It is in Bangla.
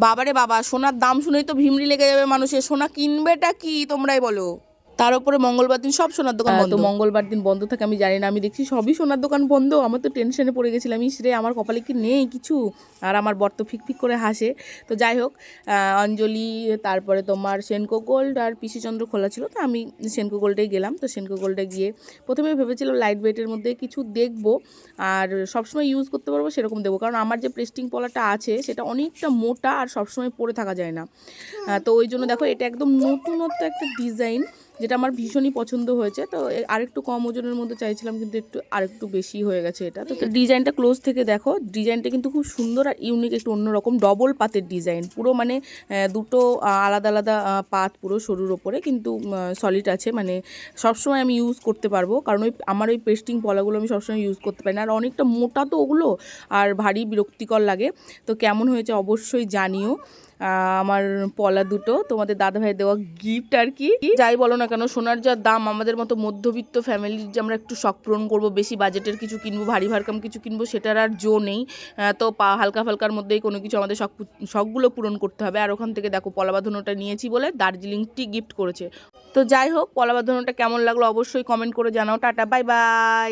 বাবারে বাবা, সোনার দাম শুনেই তো ভিমরি লেগে যাবে মানুষের। সোনা কিনবেটা কি তোমরাই বলো। তার উপরে মঙ্গলবার দিন সব সোনার দোকান বন্ধ। তো মঙ্গলবার দিন বন্ধ থাকে আমি জানি না, আমি দেখছি সবই সোনার দোকান বন্ধ। আমার তো টেনশনে পড়ে গেছিলাম, ইসরে আমার কপালে কি নেই কিছু। আর আমার বর তো ফিক ফিক করে হাসে। তো যাই হোক, অঞ্জলি, তারপরে তোমার সেনকো গোল্ড আর পিসিচন্দ্র খোলা ছিল, তো আমি সেনকো গোল্ডে গেলাম। তো সেনকো গোল্ডে গিয়ে প্রথমে ভেবেছিলাম লাইট ওয়েটের মধ্যে কিছু দেখবো, আর সবসময় ইউজ করতে পারবো সেরকম দেবো, কারণ আমার যে প্রেস্টিং পলাটা আছে সেটা অনেকটা মোটা আর সবসময় পরে থাকা যায় না। তো ওই জন্য দেখো, এটা একদম নতুনত্ব একটা ডিজাইন, যেটা আমার ভীষণই পছন্দ হয়েছে। তো আরেকটু কম ওজনের মধ্যে চাইছিলাম, কিন্তু আরেকটু বেশি হয়ে গেছে এটা। তো ডিজাইনটা ক্লোজ থেকে দেখো, ডিজাইনটা কিন্তু খুব সুন্দর আর ইউনিক, একটু অন্যরকম ডবল পাতের ডিজাইন পুরো, মানে দুটো আলাদা আলাদা পাত পুরো সরুর ওপরে, কিন্তু সলিড আছে, মানে সবসময় আমি ইউজ করতে পারবো, কারণ আমার ওই পেস্টিং পলাগুলো আমি সবসময় ইউজ করতে পারি না, আর অনেকটা মোটা তো ওগুলো, আর ভারী বিরক্তিকর লাগে। তো কেমন হয়েছে অবশ্যই জানিও। আমার পলা দুটো তোমাদের দাদাভাই দেওয়া গিফট আর কি। যাই বলো না কেন, সোনার যা দাম, আমাদের মতো মধ্যবিত্ত ফ্যামিলির যে আমরা একটু শখ পূরণ করবো, বেশি বাজেটের কিছু কিনবো, ভারী ভারকাম কিছু কিনবো, সেটার আর জো নেই। তো হালকা ফালকার মধ্যেই কোনো কিছু আমাদের শখগুলো পূরণ করতে হবে। আর ওখান থেকে দেখো, পলা বাঁধানোটা নিয়েছি বলে দার্জিলিং টি গিফট করেছে। তো যাই হোক, পলা বাঁধানোটা কেমন লাগলো অবশ্যই কমেন্ট করে জানাও। Tata, bye bye.